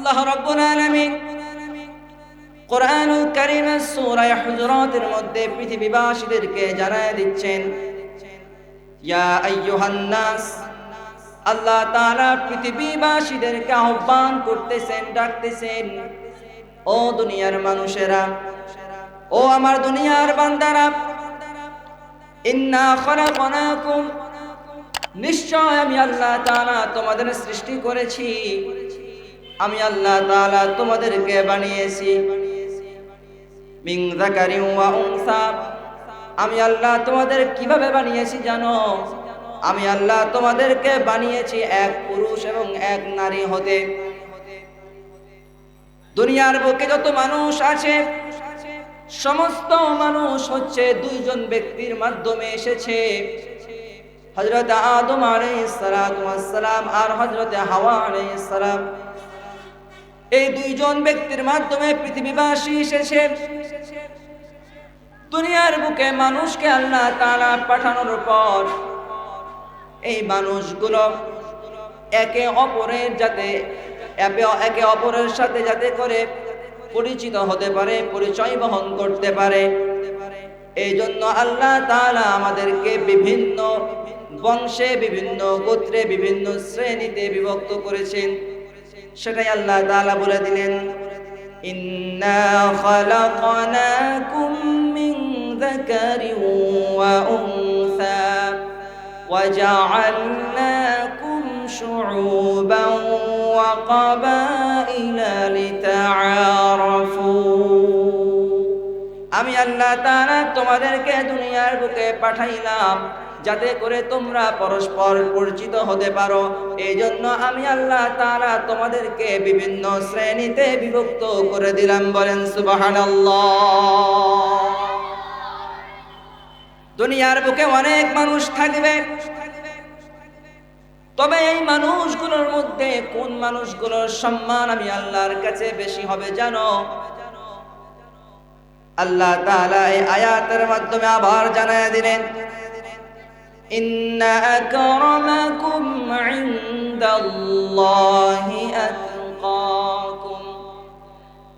আল্লাহ রাব্বুল আলামিন কোরআনুল কারীমের সূরা হুজুরাতের মধ্যে পৃথিবীবাসীদেরকে জানায় দিচ্ছেন, ইয়া আইয়ুহান নাস, আল্লাহ তাআলা পৃথিবীবাসীদেরকে আহ্বান করতেছেন, ডাকতেছেন, ও দুনিয়ার মানুষেরা, ও আমার দুনিয়ার বান্দারা, ইন্না খলাকনাকুম, নিশ্চয় আমি আল্লাহ তাআলা তোমাদের সৃষ্টি করেছি, আমি আল্লাহ তাআলা তোমাদেরকে বানিয়েছি। মিন যাকারিন ওয়া উনসা, আমি আল্লাহ তোমাদের কিভাবে বানিয়েছি জানো? আমি আল্লাহ তোমাদেরকে বানিয়েছি এক পুরুষ এবং এক নারী হতে। দুনিয়ার বুকে যত মানুষ আছে সমস্ত মানুষ হচ্ছে দুইজন ব্যক্তির মাধ্যমে এসেছে, হযরত আদম আলাইহিস সালাতু ওয়াস সালাম আর হযরত হাওয়া আলাইহিস সালাম। এই দুইজন ব্যক্তির মাধ্যমে পৃথিবীবাসী এসেছে। দুনিয়ার বুকে মানুষকে আল্লাহ তাআলা পাঠানোর পর এই মানুষগুলো একে অপরের সাথে যাতে করে পরিচিত হতে পারে, পরিচয় বহন করতে পারে, এই জন্য আল্লাহ তাআলা আমাদেরকে বিভিন্ন বংশে, বিভিন্ন গোত্রে, বিভিন্ন শ্রেণীতে বিভক্ত করেছেন। সেটাই আল্লাহ তাআলা বলে দিলেন, ইন্না খালাকনাকুম মিন যাকারিন ওয়া উনসা ওয়া জাআলনাকুম শুউবান ওয়া ক্বাবাইলা লিতাআরাফু। আমি আল্লাহ তাআলা তোমাদেরকে দুনিয়ার বুকে পাঠাইলাম যাতে করে তোমরা পরস্পর পরিচিত হতে পারো। এই জন্য আমি আল্লাহ তাআলা তোমাদেরকে বিভিন্ন শ্রেণীতে বিভক্ত করে দিলাম। বলেন সুবহানাল্লাহ। দুনিয়ার বুকে অনেক মানুষ থাকবে, তবে এই মানুষগুলোর মধ্যে কোন মানুষগুলোর সম্মান আমি আল্লাহর কাছে বেশি হবে জানো? আল্লাহ তাআলা এই আয়াতের মাধ্যমে আবার জানায় দিলেন, ইন্না আকরামাকুম ইনদাল্লাহি আতকাকুম।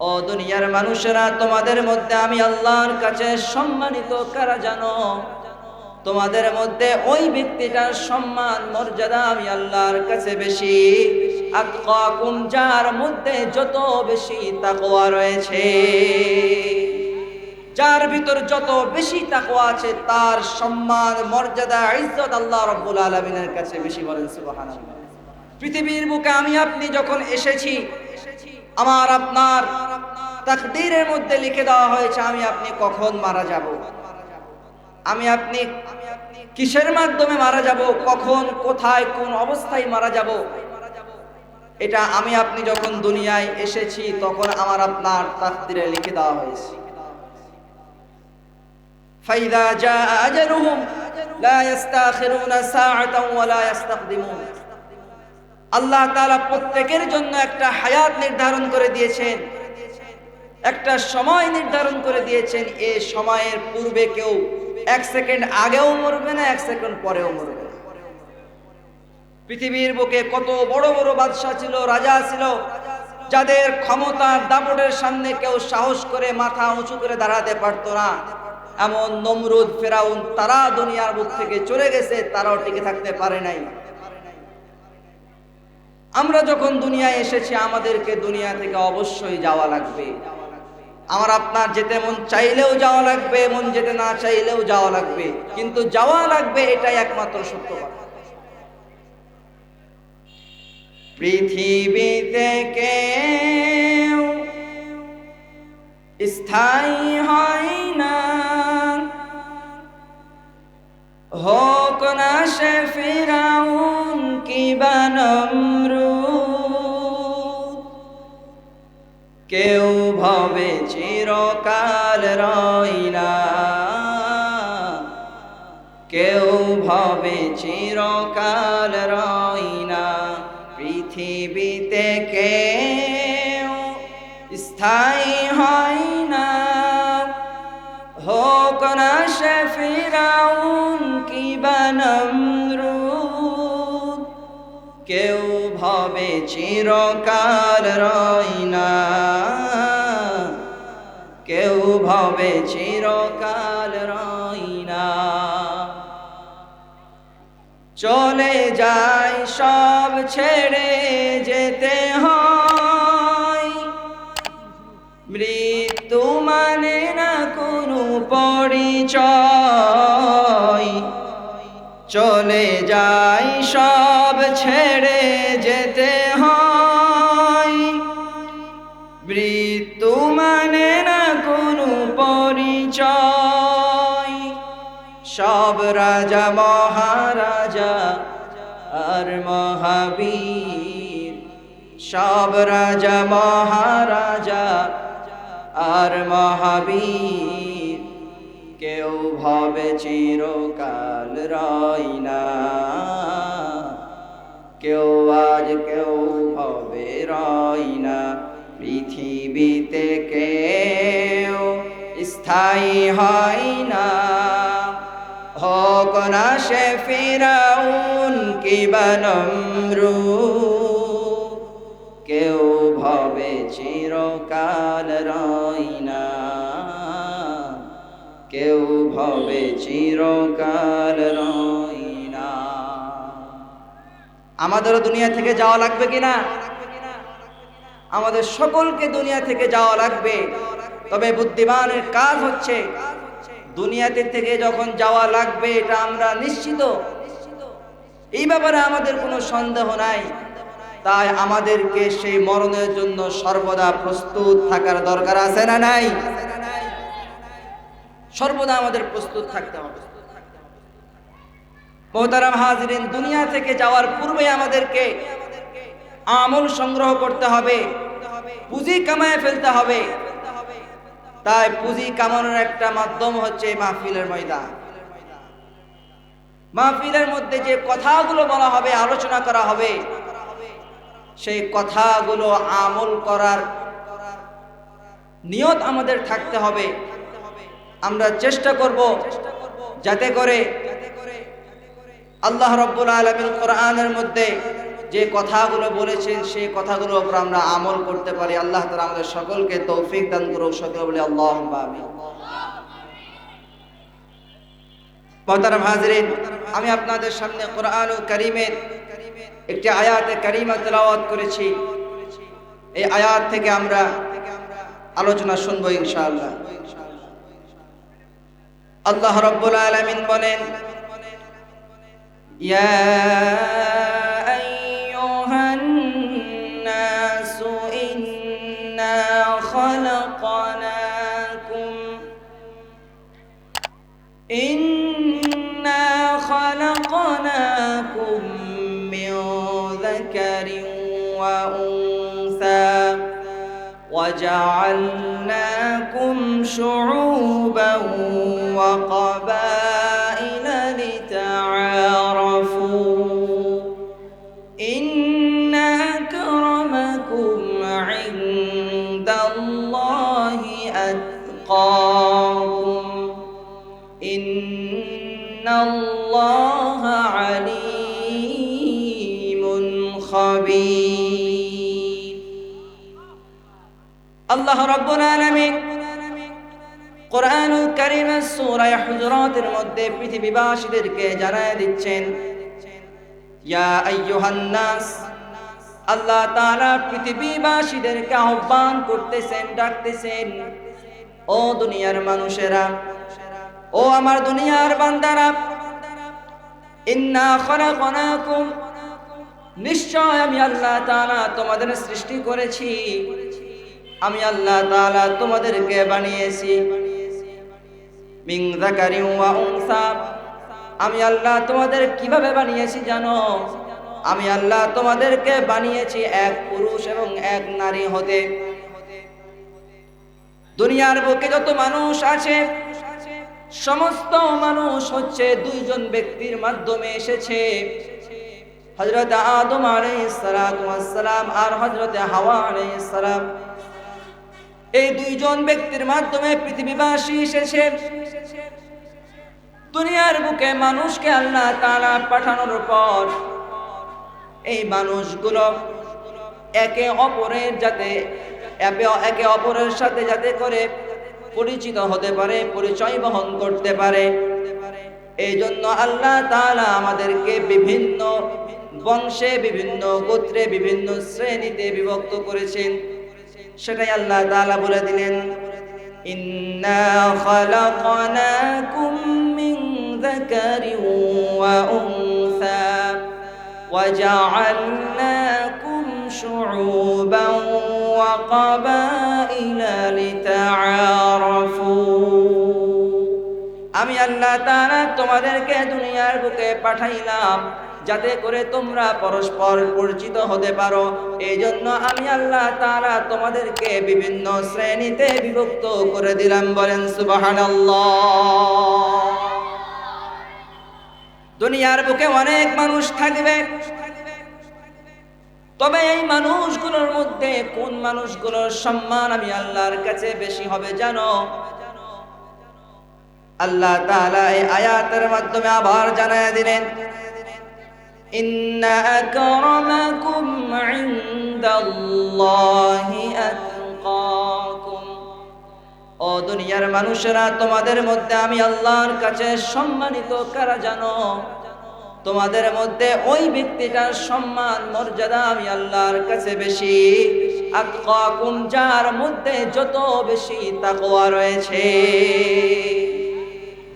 ও দুনিয়ার মানুষেরা, তোমাদের মধ্যে আমি আল্লাহর কাছে সম্মানিত কারা জানো? তোমাদের মধ্যে ওই ব্যক্তিটার সম্মান মর্যাদা আমি আল্লাহর কাছে বেশি। আতকাকুম, যার মধ্যে যত বেশি তাকওয়া রয়েছে, যার ভিতর যত বেশি তাকওয়া আছে তার সম্মান, মর্যাদা, ইজ্জত আল্লাহ রাব্বুল আলামিনের কাছে বেশি। বলেন সুবহানাল্লাহ। পৃথিবীর বুকে আমি আপনি যখন এসেছি, আমার আপনার তাকদীরের মধ্যে লিখে দেওয়া হয়েছে আমি আপনি কখন মারা যাব, আমি আপনি কিসের মাধ্যমে মারা যাব, কখন, কোথায়, কোন অবস্থায় মারা যাব, এটা আমি আপনি যখন দুনিয়ায় এসেছি তখন আমার আপনার তাকদীরে লিখে দেওয়া হয়েছে। ফাইদা জাআ আজালুহুম লা ইস্তাখিরুনা সাআতান ওয়া লা ইস্তাকদিমুন। আল্লাহ তাআলা প্রত্যেকের জন্য একটা হায়াত নির্ধারণ করে দিয়েছেন, একটা সময় নির্ধারণ করে দিয়েছেন। এই সময়ের পূর্বে কেউ এক সেকেন্ড আগেও মরবে না, এক সেকেন্ড পরেও মরবে না। পৃথিবীর বুকে কত বড় বড় বাদশা ছিল, রাজা ছিল, যাদের ক্ষমতার দাপটের সামনে কেউ সাহস করে মাথা উঁচু করে দাঁড়াতে পারত না। এমন নমরুদ, ফেরাউন, তারা দুনিয়ার বুক থেকে চলে গেছে, তারাও টিকে থাকতে পারে নাই। আমরা যখন দুনিয়ায় এসেছি আমাদেরকে দুনিয়া থেকে অবশ্যই যাওয়া লাগবে। আমার আপনার যেতে মন চাইলেও যাওয়া লাগবে, মন যেতে না চাইলেও যাওয়া লাগবে, কিন্তু যাওয়া লাগবে, এটাই একমাত্র সত্য কথা। পৃথিবীতে কেউ স্থায়ী হয় না, হোক না সে ফিরাউন কিবা নমরুদ। কেউ ভবে চিরকাল রয় না, কেউ ভবে চিরকাল রয় না। পৃথিবীতে কেউ স্থায়ী হয় না, হোক না সে ফিরাউন কিবা নমরুদ। কেউ ভবে চিরকাল রয় যায় সব ছেড়ে যেতে হয়, মৃত্যু মানে না কোনো পরিচয়, চলে যায় সব ছেড়ে যেতে হয়, মৃত্যু মানে না কোনো পরিচয়। সব রাজা মহারাজা আর মহাবীর, সব রাজা মহারাজা আর মহাবীর, কেউ ভাবে চিরকাল রয় না, কেউ আজ কেউ ভাবে রয় না। পৃথিবীতে কেউ স্থায়ী হয় না, হোক না সে ফিরাউন কিবা নমরুদ, কেউ ভাবে চিরকাল রয় না, কেউ ভাবে চিরকাল রয় না। আমাদেরও দুনিয়া থেকে যাওয়া লাগবে কিনা? আমাদের সকলকে দুনিয়া থেকে যাওয়া লাগবে। তবে বুদ্ধিমানের কাজ হচ্ছে দুনিয়াতে থেকে যখন যাওয়া লাগবে এটা আমরা নিশ্চিত, এই ব্যাপারে আমাদের কোনো সন্দেহ নাই। তাই আমাদেরকে সেই মরণের জন্য সর্বদা প্রস্তুত থাকার দরকার আছে না নাই? সর্বদা আমাদের প্রস্তুত থাকতে হবে। মোহতারাম হাজিরিন, দুনিয়া থেকে যাওয়ার পূর্বে আমাদেরকে আমল সংগ্রহ করতে হবে, পুঁজি কামায় ফেলতে হবে। তাই পুঁজি কামানোর একটা মাধ্যম হচ্ছে মাহফিলের ময়দান। মাহফিলের মধ্যে যে কথাগুলো বলা হবে, আলোচনা করা হবে, সেই কথাগুলো আমল করার নিয়ত আমাদের থাকতে হবে। আমরা চেষ্টা করব যাতে করে আল্লাহ রাব্বুল আলামিন কোরআনের মধ্যে যে কথাগুলো বলেছেন সেই কথাগুলোর উপর আমরা আমল করতে পারি। আল্লাহ তাআলা আমাদের সকলকে তৌফিক দান করুক। সকলে বলি আল্লাহুম্মা আমিন। মুহতারাম হাজিরিন, আমি আপনাদের সামনে কোরআনুল কারীমের একটি আয়াতে কারীমা তেলাওয়াত করেছি। এই আয়াত থেকে আমরা আলোচনা শুনবো ইনশাআল্লাহ। আল্লাহ রাব্বুল আলামিন বলেন, ইয়া আইয়ুহান নাসু ইন্না খালাকনাকুম মিন যাকারিন ওয়া উনসা وجعلناكم شعوبا وقبائل لتعارفوا إن أكرمكم عند الله أتقاكم إن الله عليم خبير। আল্লাহ রাব্বুল আলামিন কোরআনুল কারীমের সূরা হুজুরাতের মধ্যে পৃথিবীবাসীদেরকে জানায় দিচ্ছেন, ইয়া আইয়ুহান নাস, আল্লাহ তাআলা পৃথিবীবাসীদেরকে আহ্বান করতেছেন, ডাকতেছেন, ও দুনিয়ার মানুষেরা, ও আমার দুনিয়ার বান্দারা, ইন্না খালাকনাকুম, নিশ্চয় আমি আল্লাহ তাআলা তোমাদের সৃষ্টি করেছি, আমি আল্লাহ তাআলা তোমাদেরকে বানিয়েছি। মিন যাকারিন ওয়া উনসা, আমি আল্লাহ তোমাদের কিভাবে বানিয়েছি জানো? আমি আল্লাহ তোমাদেরকে বানিয়েছি এক পুরুষ এবং এক নারী হতে। দুনিয়ার বুকে যত মানুষ আছে সমস্ত মানুষ হচ্ছে দুইজন ব্যক্তির মাধ্যমে এসেছে, হযরত আদম আলাইহিস সালাতু ওয়াস সালাম আর হযরত হাওয়া আলাইহিস সালাম। এই দুইজন ব্যক্তির মাধ্যমে পৃথিবীবাসী এসেছে। দুনিয়ার বুকে মানুষকে আল্লাহ তাআলা পাঠানোর পর এই মানুষগুলো একে অপরের সাথে যাতে করে পরিচিত হতে পারে, পরিচয় বহন করতে পারে, এই জন্য আল্লাহ তাআলা আমাদেরকে বিভিন্ন বংশে, বিভিন্ন গোত্রে, বিভিন্ন শ্রেণীতে বিভক্ত করেছেন। সেটাই আল্লাহ তাআলা বলে দিলেন, ইন্না খালাকনাকুম মিন যাকারিন ওয়া উনসা ওয়া জাআলনাকুম শুউবান ওয়া ক্বাবাইলা লিতাআরাফু। আমি আল্লাহ তাআলা তোমাদেরকে দুনিয়ার বুকে পাঠাইলাম যাতে করে তোমরা পরস্পর পরিচিত হতে পারো। এই জন্য আমি আল্লাহ তাআলা তোমাদেরকে বিভিন্ন শ্রেণীতে বিভক্ত করে দিলাম। বলেন সুবহানাল্লাহ। দুনিয়ার বুকে অনেক মানুষ থাকবে, তবে এই মানুষগুলোর মধ্যে কোন মানুষগুলোর সম্মান আমি আল্লাহর কাছে বেশি হবে জানো? আল্লাহ তাআলা এই আয়াতের মাধ্যমে আবার জানায় দিলেন, ইন্না আকরামাকুম ইনদাল্লাহি আতকাকুম। ও দুনিয়ার মানুষেরা, তোমাদের মধ্যে আমি আল্লাহর কাছে সম্মানিত কারা জানো? তোমাদের মধ্যে ওই ব্যক্তিটার সম্মান মর্যাদা আমি আল্লাহর কাছে বেশি। আতকাকুম, যার মধ্যে যত বেশি তাকওয়া রয়েছে,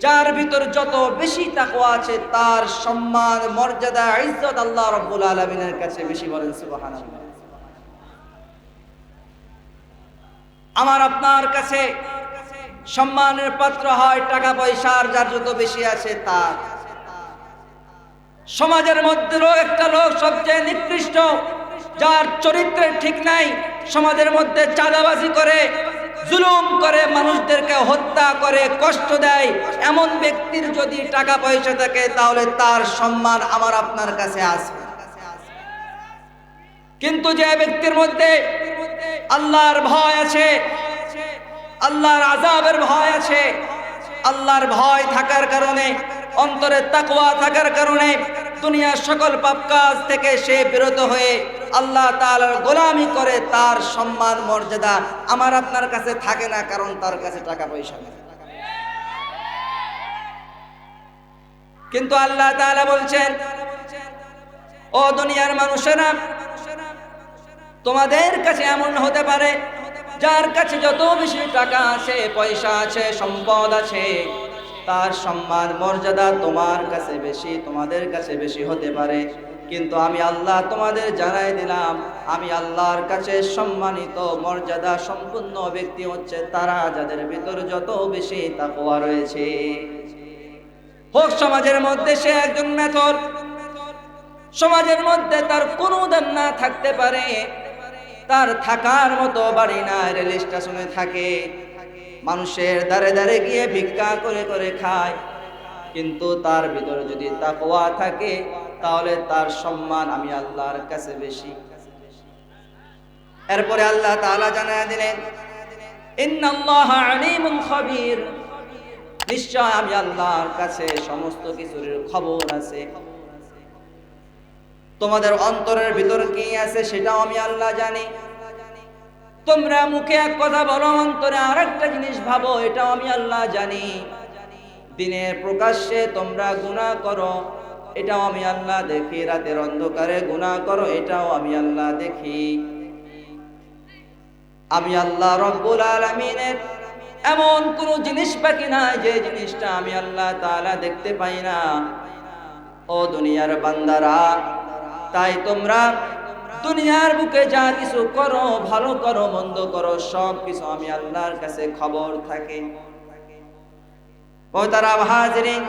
যার ভিতর যত বেশি তাকওয়া আছে, তার সম্মান মর্যাদা ইজ্জত আল্লাহ রাব্বুল আলামিনের কাছে বেশি। বলেন সুবহানাল্লাহ। আমার আপনার কাছে সম্মানের পাত্র হয় টাকা পয়সার যার যত বেশি আছে তার। সমাজের মধ্যে একটা লোক সবচেয়ে নিকৃষ্ট, যার চরিত্রের ঠিক নাই, সমাজের মধ্যে চাঁদাবাজি করে, জুলুম করে, মানুষদেরকে হত্যা করে, কষ্ট দেয়, এমন ব্যক্তির যদি টাকা পয়সা থাকে তাহলে তার সম্মান আমার আপনার কাছে আছে। কিন্তু যে ব্যক্তির মধ্যে আল্লাহর ভয় আছে, আল্লাহর আযাবের ভয় আছে, আল্লাহর ভয় থাকার কারণে, অন্তরে তাকওয়া থাকার কারণে দুনিয়ার সকল পাপ কাজ থেকে সে বিরত হয়ে আল্লাহ তাআলার গোলামি করে, তার সম্মান মর্যাদা আমার আপনার কাছে থাকে না, কারণ তার কাছে টাকা পয়সা নেই। কিন্তু আল্লাহ তাআলা বলছেন, ও দুনিয়ার মানুষেরা, তোমাদের কাছে এমন হতে পারে যার কাছে যত বেশি টাকা আছে, পয়সা আছে, সম্পদ আছে, তার সম্মান মর্যাদা তোমার কাছে বেশি, তোমাদের কাছে বেশি হতে পারে। কিন্তু আমি আল্লাহ তোমাদের জানাই দিলাম, আমি আল্লাহর কাছে সম্মানিত মর্যাদা সম্পন্ন ব্যক্তি হচ্ছে তারা যাদের ভিতর যত বেশি তাকওয়া রয়েছে। হোক সমাজের মধ্যে সে একজন মেথর, সমাজের মধ্যে তার কোনো দাম না থাকতে পারে, তার থাকার মতো বাড়ি না, রেল স্টেশনে থাকে, মানুষের দ্বারে দ্বারে গিয়ে ভিক্ষা করে করে খায়, কিন্তু তার ভিতরে যদি তাকওয়া থাকে তাহলে তার সম্মান আমি আল্লাহর কাছে বেশি। এরপরে আল্লাহ তাআলা জানায় দিলেন, ইন্নাল্লাহা আলীমুন খাবীর, নিশ্চয় আমি আল্লাহর কাছে সমস্ত কিছুর খবর আছে। তোমাদের অন্তরের ভিতর কি আছে সেটাও আমি আল্লাহ জানি। তোমরা মুখে এক কথা বলো, অন্তরে আরেকটা জিনিস ভাবো, এটাও আমি আল্লাহ জানি। দিনের প্রকাশ্যে তোমরা গুনাহ করো, এটাও আমি আল্লাহ দেখি। রাতের অন্ধকারে গুনাহ করো, এটাও আমি আল্লাহ দেখি। আমি আল্লাহ রব্বুল আলামিনের এমন কোন জিনিস বাকি নাই যে জিনিসটা আমি আল্লাহ তাআলা দেখতে পাই না। ও দুনিয়ার বান্দারা, তাই তোমরা দুনিয়ার বুকে যা কিছু করো, ভালো করো, মন্দ করো, সব কিছু আমি আল্লাহর কাছে খবর থাকে। মুহতারাম হাজিরিন,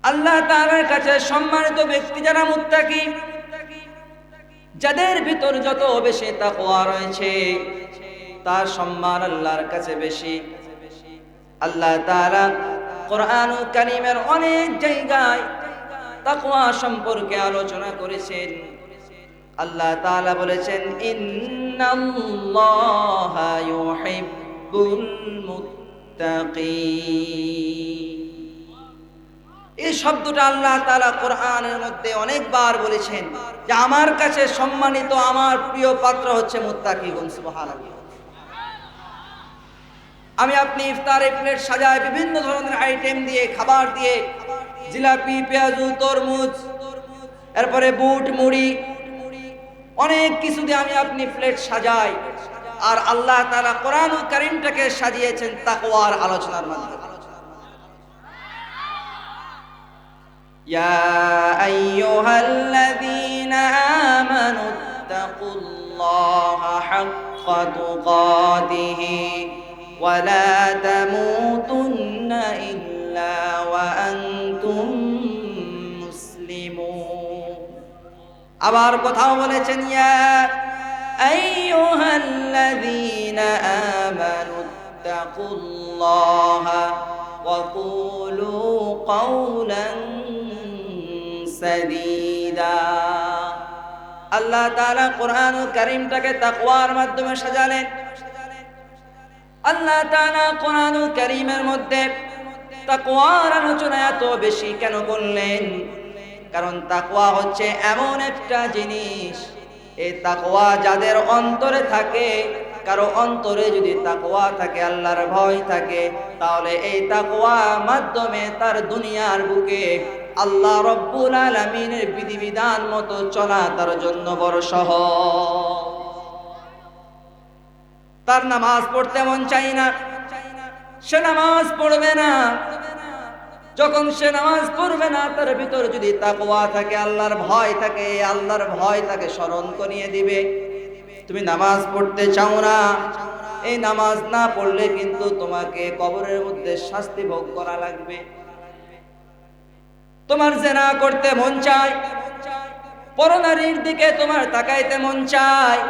আল্লাহ তাআলার কাছে সম্মানিত ব্যক্তি যারা মুত্তাকি, যাদের ভিতর যত বেশি তাকওয়া রয়েছে, তার সম্মান আল্লাহর কাছে বেশি। আল্লাহ তাআলা কোরআনুল কারীমের অনেক জায়গায় তাকওয়া সম্পর্কে আলোচনা করেছেন। আল্লাহ তাআলা বলেছেন, ইন্নাল্লাহা ইউহিব্বুল মুত্তাকিন। এই শব্দটা আল্লাহ তাআলা কোরআনের মধ্যে অনেকবার বলেছেন যে আমার কাছে সম্মানিত, আমার প্রিয় পাত্র হচ্ছে মুত্তাকিগণ। সুবহানাল্লাহ। আমি আপনি ইফতারে প্লেট সাজায় বিভিন্ন ধরনের আইটেম দিয়ে, খাবার দিয়ে, জিলাপি, পেঁয়াজু, তরমুজ, এরপরে বুট, মুড়ি, অনেক কিছু দিয়ে আমি আপনি প্লেট সাজাই। আর আল্লাহ তাআলা কোরআনুল কারীমটাকে সাজিয়েছেন তাকওয়ার আলোচনার মাধ্যমে। ইয়া আইয়ুহাল্লাযীনা আমানুত্তাকুল্লাহা হাক্কা তুকাতিহি ওয়া লা তামুতুন্না ইল্লা ওয়া আনতুম মুসলিমুন। আবার কোথাও বলেছেন ইয়া আইয়ুহাল্লাযীনা আমানুত্তাকুল্লাহা ওয়া কুলু কাওলান সাদীদা। আল্লাহ তাআলা কোরআনুল কারীমটাকে তাকওয়ার মাধ্যমে সাজালেন। আল্লাহ তাআলা কোরআনুল কারীমের মধ্যে তাকওয়ার আলোচনা এত বেশি কেন করলেন? কারণ তাকওয়া হচ্ছে এমন একটা জিনিস, এই তাকওয়া যাদের অন্তরে থাকে, কারো অন্তরে যদি তাকওয়া থাকে, আল্লাহর ভয় থাকে, তাহলে এই তাকওয়া মাধ্যমে তার দুনিয়ার বুকে আল্লাহ রব্বুল আলামিনের বিধিবিধান মতো চলা তার জন্য বড় সহজ। তার নামাজ পড়তে মন চাই না, সে নামাজ পড়বে না। যখন সে নামাজ পড়বে না, তার ভিতর যদি তাকওয়া থাকে, আল্লাহর ভয় থাকে, আল্লাহর ভয় তাকে স্মরণ করিয়ে দিবে। তুমি নামাজ পড়তে চাও না, এই নামাজ না পড়লে কিন্তু তোমাকে কবরের মধ্যে শাস্তি ভোগ করা লাগবে। তোমার জিনা করতে মন চায়, পরনারীর দিকে তোমার তাকাইতে মন চায়।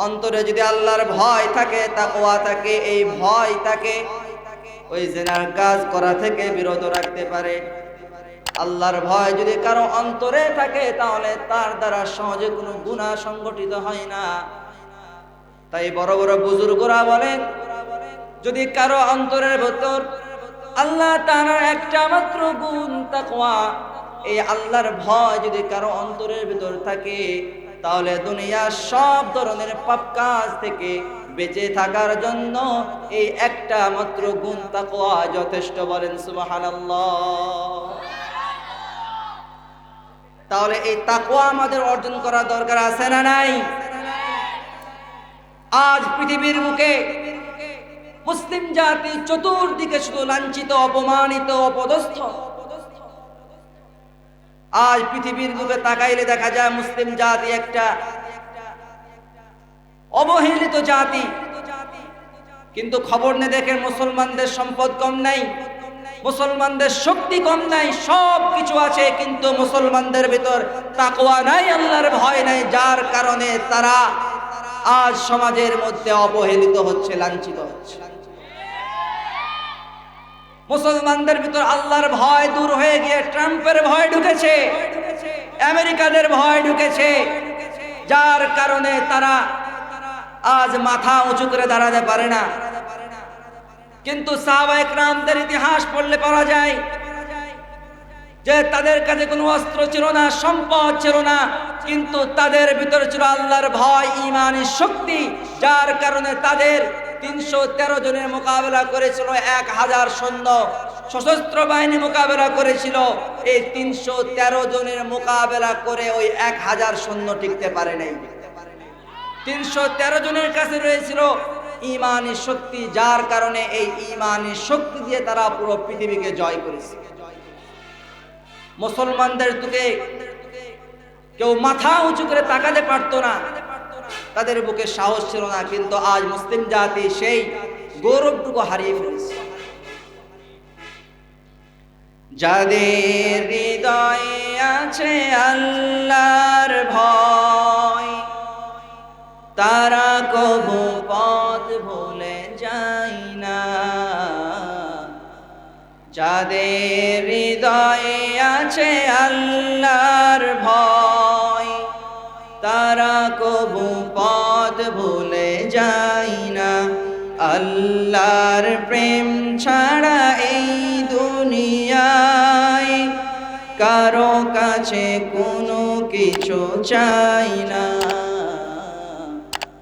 অন্তরে যদি আল্লাহর ভয় থাকে, তাকওয়া থাকে, এই ভয় থাকে, ওই জিনার কাজ করা থেকে বিরত রাখতে পারে। আল্লাহর ভয় যদি কারো অন্তরে থাকে, তাহলে তার দ্বারা সহজে কোনো গুনাহ সংগঠিত হয় না। তাই বড় বড় বুজুর্গরা বলেন, যদি কারো অন্তরের ভেতর আল্লাহ তাআলার একটা মাত্র গুণ তাকওয়া, এই আল্লাহর ভয় যদি কারো অন্তরের ভিতর থাকে, তাহলে দুনিয়ার সব ধরনের পাপ কাজ থেকে বেঁচে থাকার জন্য এই একটা মাত্র গুণ তাকওয়া যথেষ্ট। বলেন সুবহানাল্লাহ। তাহলে এই তাকওয়া আমাদের অর্জন করা দরকার আছে না নাই? আজ পৃথিবীর বুকে মুসলিম জাতি চতুর্দিকে শুধু লাঞ্ছিত, অপমানিত, অপদস্থ। আজ পৃথিবীর বুকে তাকাইলে দেখা যায় মুসলিম জাতি একটা অবহেলিত জাতি। কিন্তু খবর নে দেখেন মুসলমানদের সম্পদ কম নাই, মুসলমানদের শক্তি কম নাই, সব কিছু আছে, কিন্তু মুসলমানদের ভিতর তাকওয়া নাই, আল্লাহর ভয় নাই, যার কারণে তারা আজ সমাজের মধ্যে অবহেলিত হচ্ছে, লাঞ্ছিত হচ্ছে। মুসলমানদের ভিতর আল্লাহর ভয় দূর হয়ে গিয়ে ট্রাম্পের ভয় ঢুকেছে, আমেরিকাদের ভয় ঢুকেছে, যার কারণে তারা আজ মাথা উঁচু করে দাঁড়াতে পারে না। কিন্তু সাহাবায়ে কেরামদের ইতিহাস পড়লে পাওয়া যায় যে তাদের কাছে কোনো অস্ত্র ছিল না, সম্পদ ছিল না, কিন্তু তাদের ভিতরে ছিল আল্লাহর ভয়, ঈমানী শক্তি, যার কারণে তাদের 313 জনের মোকাবেলা করেছিল 1000 সৈন্য, সশস্ত্র বাহিনী মোকাবেলা করেছিল। এই 313 জনের মোকাবেলা করে ওই 1000 সৈন্য টিকতে পারে নাই। 313 জনের কাছে রয়েছিল ঈমানী শক্তি, যার কারণে এই ঈমানী শক্তি দিয়ে তারা পুরো পৃথিবীকে জয় করেছে। মুসলমানদের দিকে কেউ মাথা উঁচু করে তাকাতে পারতো না, তাদের বুকে সাহস ছিল না, কিন্তু আজ মুসলিম জাতি সেই গৌরবটুকু হারিয়ে ফেলেছে। যাদের হৃদয়ে আছে আল্লাহর ভয়, তারা কবু পথ ভুলে যায় না। যাদের হৃদয়ে আছে আল্লাহর ভয়, তারা কবু পথ ভুলে যায় না। আল্লাহর প্রেম ছাড়া এই দুনিয়ায় কারো কাছে কোনো কিছু চাই না,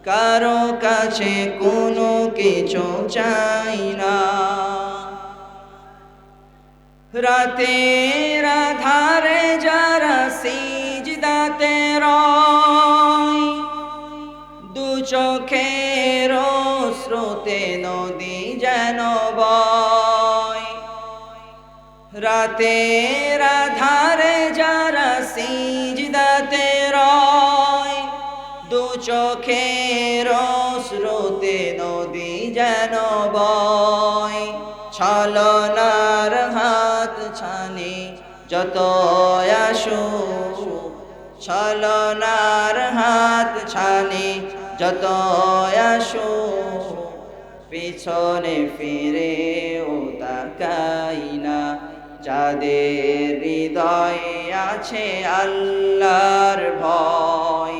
কারো কাছে কোনো কিছু চাই না। রাতের আধারে যারা সিজদাতে রয়, দু চোখের স্রোতে নদী যেন বয়। রাতের আধারে যারা সিজদাতে রয়, দু চোখের স্রোতে নদী যেন বয়। ছলনার হাত ছানি যত আসু, ছলনার হাত ছানি যত আসু, পিছনে ফিরেও তাকাই না। যাদের হৃদয়ে আছে আল্লাহর ভয়,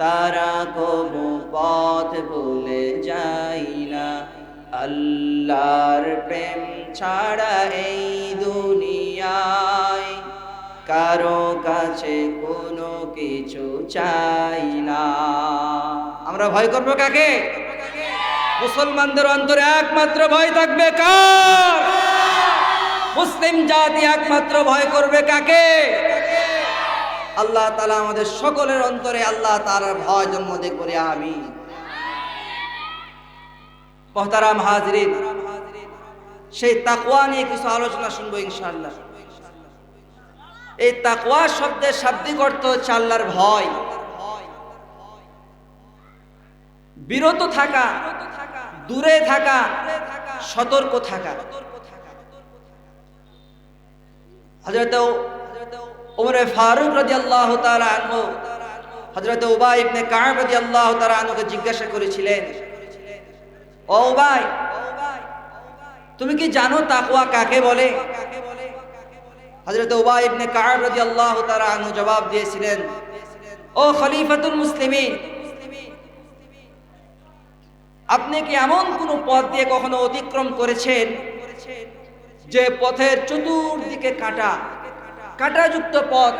তারা কবু পথ ভুলে যায় না। আল্লাহর প্রেম ছাড়া এই দুনিয়ায় কারো কাছে কোনো কিছু চাই না। আমরা ভয় করব কাকে? মুসলমানদের অন্তরে একমাত্র ভয় থাকবে কার? মুসলিম জাতি একমাত্র ভয় করবে কাকে? আল্লাহ তাআলা আমাদের সকলের অন্তরে আল্লাহ তাআলার ভয় জন্ম দিক করে আমিন। মুহতারাম হাজিরিন, সেই তাকওয়া নিয়ে কিছু আলোচনা শুনবো ইনশাআল্লাহ। এই তাকওয়া শব্দের শাব্দিক অর্থ হচ্ছে আল্লাহর ভয়, বিরত থাকা, দূরে থাকা, সতর্ক থাকা। হযরত ওমর ফারুক রাদিয়াল্লাহু তাআলা আনহু হযরত উবাই ইবনে কাব রাদিয়াল্লাহু তাআলা আনহুকে জিজ্ঞাসা করেছিলেন, ও উবাই, তুমি কি জানো তাকওয়া কাকে বলে? হযরত উবাই ইবনে কাব রাদিয়াল্লাহু তাআলা আনহু জবাব দিয়েছিলেন, ও খলিফাতুল মুসলিমিন, আপনি কি এমন কোন পথ দিয়ে কখনো অতিক্রম করেছেন যে পথের চতুর্দিকে কাঁটা, কাঁটাযুক্ত পথ?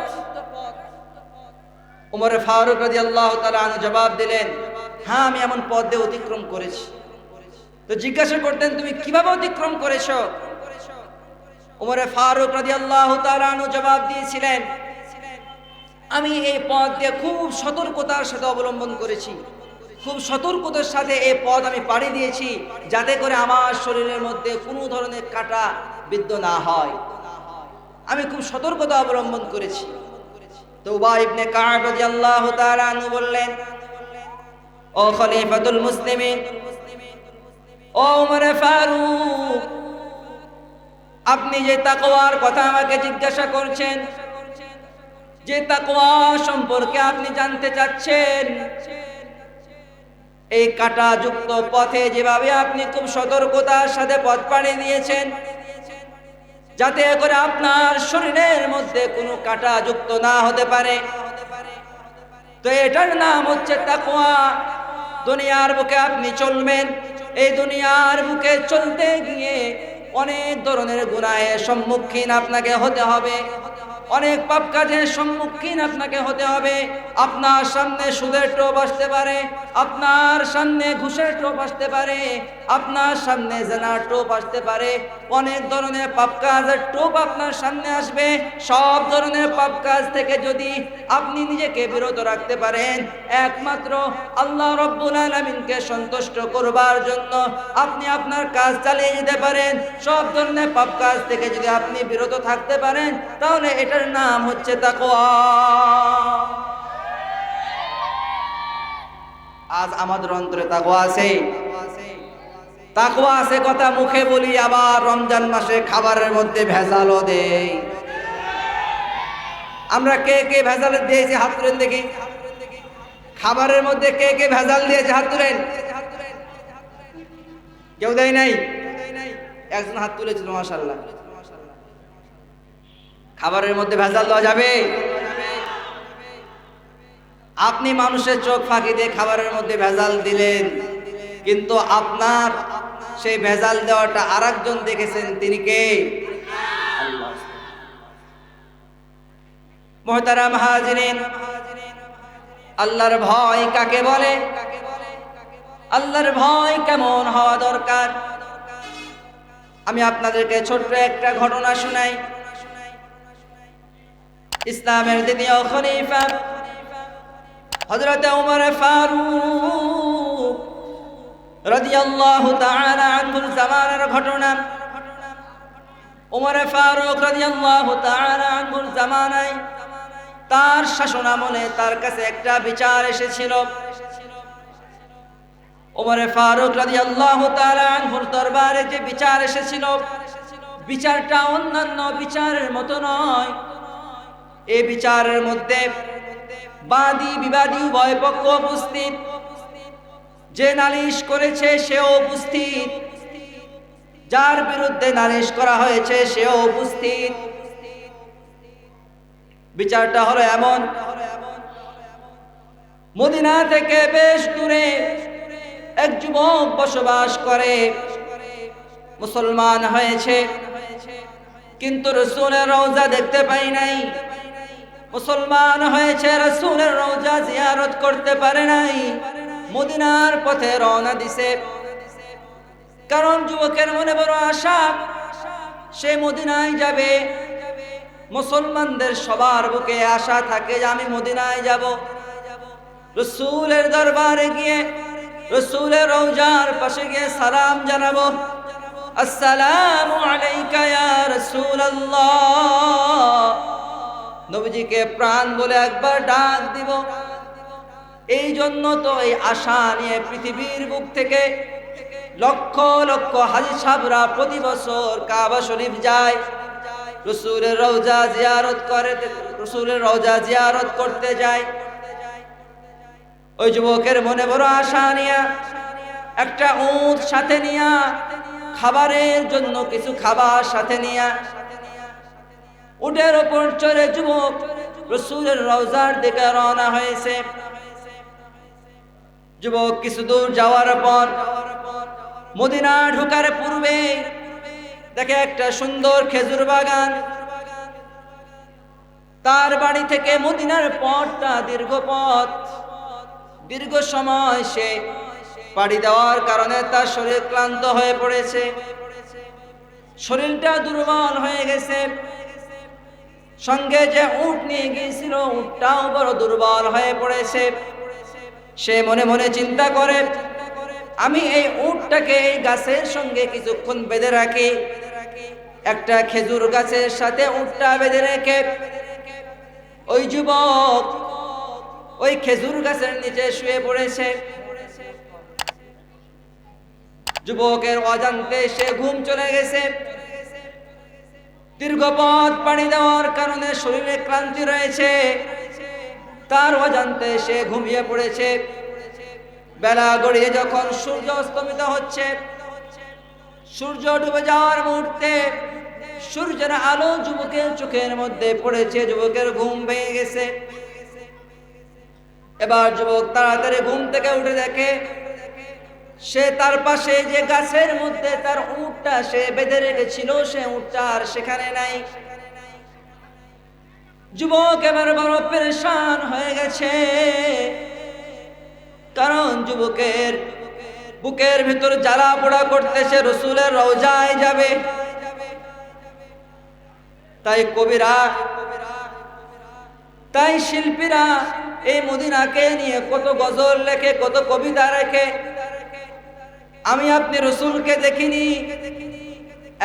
ওমর ফারুক রাদিয়াল্লাহু তাআলা আনহু জবাব দিলেন, হ্যাঁ, আমি এমন পথ দিয়ে অতিক্রম করেছি। তো জিজ্ঞাসা করতেন, তুমি কিভাবে অতিক্রম করেছো? ওমর ফারুক রাদিয়াল্লাহু তাআলা আনহু জবাব দিয়েছিলেন, আমি এই পথ দিয়ে খুব সতর্কতার সাথে অবলম্বন করেছি, খুব সতর্কতার সাথে এই পথ আমি পাড়ি দিয়েছি, যাতে করে আমার শরীরের মধ্যে কোনো ধরনের কাঁটা বিদ্ধ না হয়। আমি খুব সতর্কতা অবলম্বন করেছি। তো উবাই ইবনে কাব রাদিয়াল্লাহু তাআলা আনহু বললেন, ও খলিফাতুল মুসলিমিন, ও ওমর ফারুক, আপনি যে তাকওয়ার কথা আমাকে জিজ্ঞাসা করছেন, যে তাকওয়া সম্পর্কে আপনি জানতে চাচ্ছেন, এই কাঁটাযুক্ত পথে যেভাবে আপনি খুব সতর্কতার সাথে পথ পাড়ি দিয়েছেন, যাতে করে আপনার শরীরের মধ্যে কোনো কাঁটা যুক্ত না হতে পারে, তো এটার নাম হচ্ছে তাকওয়া। দুনিয়ার বুকে আপনি চলবেন, এই দুনিয়ার বুকে চলতে গিয়ে অনেক ধরনের গুনাহের সম্মুখীন আপনাকে হতে হবে, অনেক পাপ কাজের সম্মুখীন আপনাকে হতে হবে। আপনার সামনে সুদের টোপ আসতে পারে, আপনার সামনে ঘুষের টোপ আসতে পারে, আপনার সামনে জিনার টোপ আসতে পারে, অনেক ধরনের পাপ কাজের টোপ আপনার সামনে আসবে। সব ধরনের পাপ কাজ থেকে যদি আপনি নিজেকে বিরত রাখতে পারেন, একমাত্র আল্লাহ রাব্বুল আলামিনকে সন্তুষ্ট করবার জন্য আপনি আপনার কাজ চালিয়ে যেতে পারেন, সব ধরনের পাপ কাজ থেকে যদি আপনি বিরত থাকতে পারেন, তাহলে এটার নাম হচ্ছে তাকওয়া। আজ আমাদের অন্তরে তাকওয়া আছে? তাকওয়া আছে কথা মুখে বলি, আবার রমজান মাসে খাবারের মধ্যে ভেজালও দেই। আমরা কে কে ভেজাল দিয়েছি হাত তুলেন দেখি। খাবারের মধ্যে কে কে ভেজাল দিয়েছে হাত তুলেন। কেউ দেয় নাই? একজন হাত তুলেছিল, মাশাআল্লাহ। খাবারের মধ্যে ভেজাল দেওয়া যাবে? আপনি মানুষের চোখ ফাঁকি দিয়ে খাবারের মধ্যে ভেজাল দিলেন, কিন্তু আপনার সেই ভেজাল দেওয়াটা আরেকজন দেখেছেন, তিনি কে? আল্লাহ। মুহতারাম হাজিরিন, আল্লাহর ভয় কাকে বলে? আল্লাহর ভয় কেমন হওয়া দরকার। আমি আপনাদেরকে ছোট্ট একটা ঘটনা শোনাই। ইসলামের দ্বিতীয় খলিফা হযরত ওমর ফারুক রাদিয়াল্লাহু তাআলা আনহুর জামানার ঘটনা। ওমর ফারুক রাদিয়াল্লাহু তাআলা আনহুর জামানায় তার শাসনামলে তার কাছে একটা বিচার এসেছিল। ওমর ফারুক রাদিয়াল্লাহু তাআলা আনহুর দরবারে যে বিচার এসেছিল, বিচারটা অন্যান্য বিচারের মতো নয়। এই বিচারের মধ্যে বাদী বিবাদী উভয় পক্ষ উপস্থিত, যে নালিশ করেছে সেও উপস্থিত, যার বিরুদ্ধে নালিশ করা হয়েছে সেও উপস্থিত। বিচারটা হলো এমন, মদিনা থেকে বেশ দূরে এক যুবক বসবাস করে, মুসলমান হয়েছে কিন্তু রাসূলের রওজা দেখতে পাই নাই। মুসলমান হয়েছে, রাসূলের রওজা জিয়ারত করতে পারে নাই। মদিনার পথে রওনা দিছে, কারণ যুবকের মনে বড় আশা, সে মদিনায় যাবে। মুসলমানদের সবার বুকে আশা থাকে যে আমি মদিনায় যাব, রাসূলের দরবারে গিয়ে রাসূলের রওজার পাশে গিয়ে সালাম জানাবো, আসসালামু আলাইকা ইয়া রাসূলুল্লাহ, নবীজিকে প্রাণ বলে একবার ডাক দিব। এই জন্য তো এই আশা নিয়ে পৃথিবীর বুক থেকে লক্ষ লক্ষ হাজী সাহেবরা প্রতি বছর কাবা শরীফ যায়, রাসূলের রওজা জিয়ারত করে, রাসূলের রওজা জিয়ারত করতে যায়। ওই যুবকের মনে বড় আশা নিয়া একটা উট সাথে নিয়া, খাবারের জন্য কিছু খাবার সাথে নিয়া উটের উপর চড়ে যুবক রাসূলের রওজার দিকে রওনা হয়েছে। যুবক কিছু দূর যাওয়ার পর মদিনা ঢোকার পূর্বে দেখে একটা সুন্দর খেজুর বাগান। তার বাড়ি থেকে মদিনার পথটা দীর্ঘ পথ, দীর্ঘ সময় সে পাড়ি দেওয়ার কারণে তার শরীর ক্লান্ত হয়ে পড়েছে, শরীরটা দুর্বল হয়ে গেছে। সঙ্গে যে উট নিয়ে গিয়েছিল উটটাও বড় দুর্বল হয়ে পড়েছে। সে মনে মনে চিন্তা করে, আমি এই উটটাকে এই গাছের সঙ্গে কিছুক্ষণ বেঁধে রাখি। একটা খেজুর গাছের সাথে উটটা বেঁধে রেখে ওই যুবক ওই খেজুর গাছের নিচে শুয়ে পড়েছে। যুবকের অজান্তে সে ঘুম চলে গেছে। দীর্ঘ পথ পাড়ি দেওয়ার কারণে শরীরে ক্লান্তি রয়েছে, তার অজান্তে সে ঘুমিয়ে পড়েছে। বেলা গড়িয়ে যখন সূর্য অস্তমিত হচ্ছে, সূর্য ডুবে যাওয়ার মুহূর্তে সূর্যের আলো যুবকের চোখের মধ্যে পড়েছে, যুবকের ঘুম ভেঙে গেছে। এবার যুবক তাড়াতাড়ি ঘুম থেকে উঠে দেখে সে তার পাশে যে গাছের মধ্যে তার উটটা সে বেঁধে রেখেছিল, সে উটটা আর সেখানে নাই। যুবক এবার বড় পেরেশান হয়ে গেছে, কারণ যুবকের বুকের ভিতর জ্বালা পোড়া করতেছে, রাসূলের রওজায় যাবে। তাই কবিরা, তাই শিল্পীরা এই মদিনাকে নিয়ে কত গজল লেখে, কত কবিতা লেখে। আমি আপনি রাসূলকে দেখিনি,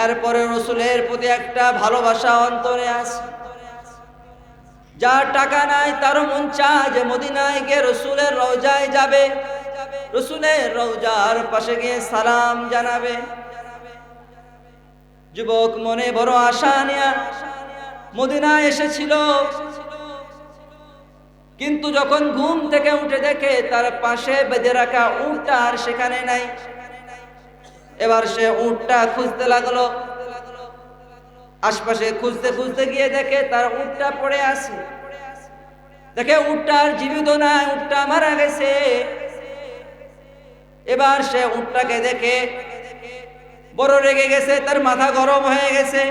এরপরে রাসূলের প্রতি একটা ভালোবাসা অন্তরে আছে। যার টাকা নাই তারও মন চায় যে মদিনায় গিয়ে রাসূলের রওজায় যাবে, রাসূলের রওজার পাশে গিয়ে সালাম জানাবে। যুবক মনে বড় আশা নিয়ে মদিনায় এসেছিল, কিন্তু যখন ঘুম থেকে উঠে দেখে তার পাশে বেঁধে রাখা উটটা আর সেখানে নাই। এবার সে উটটা খুঁজতে লাগলো, আশপাশে খুঁজতে খুঁজতে গিয়ে দেখে তার উটটা পড়ে আছে। দেখে উটটা আর জীবিত নাই, উটটা মারা গেছে। এবার সে উটটাকে দেখে বড় রেগে গেছে, তার মাথা গরম হয়ে গেছে।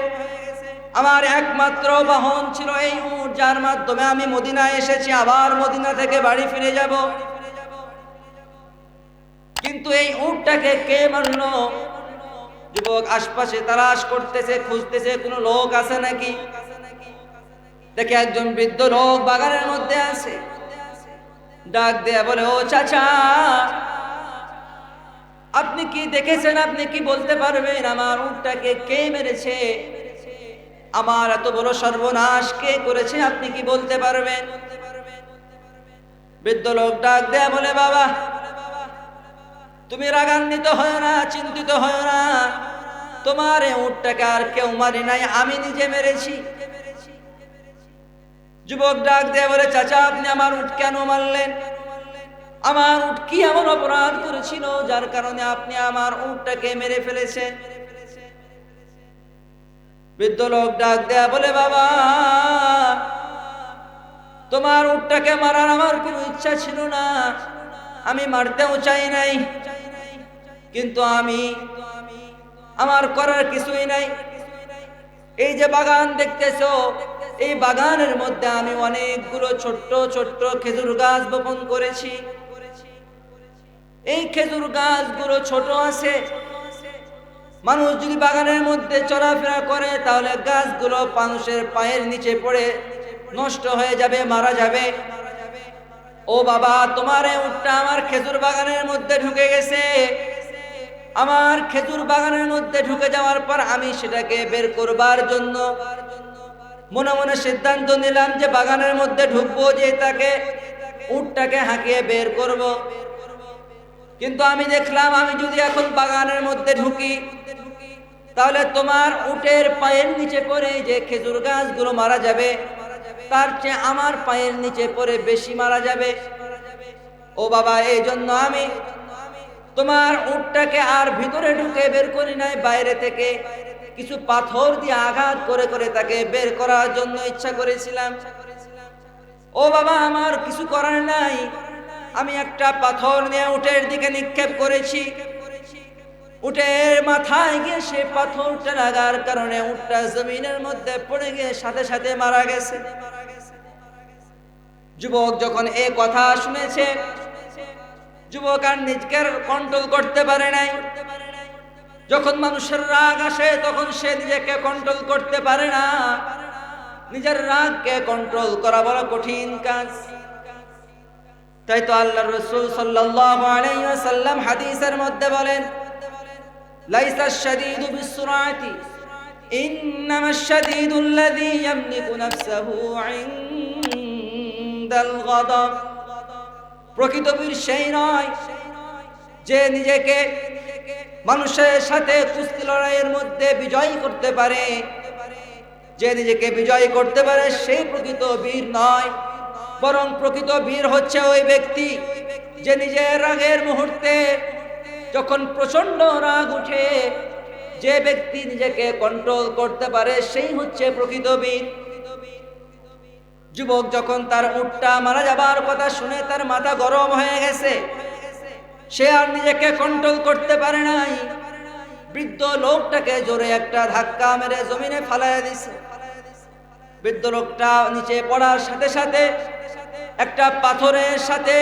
আমার একমাত্র বাহন ছিল এই উট, যার মাধ্যমে আমি মদিনায় এসেছি, আবার মদিনা থেকে বাড়ি ফিরে যাব। কিন্তু কিন্তু এই উটটাকে কে মারলো? যুবক আশপাশে তালাশ করতেছে, খুঁজতেছে কোনো লোক আছে নাকি। দেখে একজন বৃদ্ধ লোক বাগানের মধ্যে আছে। ডাক দেয়া বলে, ও চাচা, আপনি কি দেখেছেন? আপনি কি বলতে পারবেন আমার উটটাকে কে মেরেছে? আমার এত বড় সর্বনাশ কে করেছে? আপনি কি বলতে পারবেন? বৃদ্ধ লোক ডাক দেয়া বলে, বাবা, তুমি রাগান্বিত হয় না, চিন্তিত হয় না। তোমার এই উটটাকে আর কেউ মারি নাই, আমি নিজে মেরেছি। যুবক ডাক দেয়া বলে, চাচা, আপনি আমার উট কেন মারলেন? আমার উট কি এমন অপরাধ করেছিল যার কারণে আপনি আমার উটটাকে মেরে ফেলেছেন? বৃদ্ধ লোক ডাক দেয়া বলে, বাবা, তোমার উটটাকে মারার আমার কোনো ইচ্ছা ছিল না, আমি মারতেও চাই নাই, কিন্তু আমার করার কিছুই নাই। এই যে বাগান দেখতেছো, এই বাগানের মধ্যে আমি অনেকগুলো ছোট্ট ছোট্ট খেজুর গাছ বপন করেছি। এই খেজুর গাছগুলো ছোট আছে, মানুষ যদি বাগানের মধ্যে চলাফেরা করে তাহলে গাছগুলো মানুষের পায়ের নিচে পড়ে নষ্ট হয়ে যাবে, মারা যাবে। ও বাবা, তোমার এই উটটা আমার খেজুর বাগানের মধ্যে ঢুকে গেছে। আমার খেজুর বাগানের মধ্যে ঢুকে যাওয়ার পর আমি সেটাকে বের করবার জন্য মনে মনে সিদ্ধান্ত নিলাম যে বাগানের মধ্যে ঢুকবো, যে তাকে উটটাকে হাঁকিয়ে বের করব। কিন্তু আমি দেখলাম আমি যদি এখন বাগানের মধ্যে ঢুকি তাহলে তোমার উটের পায়ের নিচে পড়ে যে খেজুর গাছগুলো মারা যাবে, তার চেয়ে আমার পায়ের নিচে পড়ে বেশি মারা যাবে। ও বাবা, এই জন্য আমি তোমার উটটাকে আর ভিতরে ঢুকে বের করি নাই, বাইরে থেকে কিছু পাথর দিয়ে আঘাত করে করে তাকে বের করার জন্য ইচ্ছা করেছিলাম। ও বাবা, আমার কিছু করার নাই, আমি একটা পাথর নিয়ে উটের দিকে নিক্ষেপ করেছি। উটের মাথায় গিয়ে সে পাথরটা লাগার কারণে উটটা জমিনের মধ্যে পড়ে গিয়ে সাথে সাথে মারা গেছে। যুবক যখন এই কথা শুনেছে, যুবক আর নিজেকে কন্ট্রোল করতে পারে নাই। যখন মানুষের রাগ আসে তখন সে নিজেকে কন্ট্রোল করতে পারে না। নিজের রাগকে কন্ট্রোল করা বড় কঠিন কাজ। তাই তো আল্লাহর রাসূল সাল্লাল্লাহু আলাইহি ওয়াসাল্লাম হাদিসের মধ্যে বলেন, লাইসা আশ-শাদীদু বিস-সুরাতি ইন্নামা আশ-শাদীদু আল্লাযী ইয়ামলিকু নাফসাহু ইনদাল গাদাব। প্রকৃত বীর সেই নয় যে নিজেকে মানুষের সাথে কুস্তি লড়াইয়ের মধ্যে বিজয়ী করতে পারে। যে নিজেকে বিজয়ী করতে পারে সেই প্রকৃত বীর নয়, বরং প্রকৃত বীর হচ্ছে ওই ব্যক্তি যে নিজের রাগের মুহূর্তে যখন প্রচন্ড রাগ উঠে, যে ব্যক্তি নিজেকে কন্ট্রোল করতে পারে সেই হচ্ছে প্রকৃত বীর। যুবক যখন তার উটটা মারা যাবার কথা শুনে তার মাথা গরম হয়ে গেছে, সে আর নিজেকে কন্ট্রোল করতে পারে নাই। বৃদ্ধ লোকটাকে জোরে একটা ধাক্কা মেরে জমিনে ফালাইয়া দিছে। বৃদ্ধ লোকটা নিচে পড়ার সাথে সাথে একটা পাথরের সাথে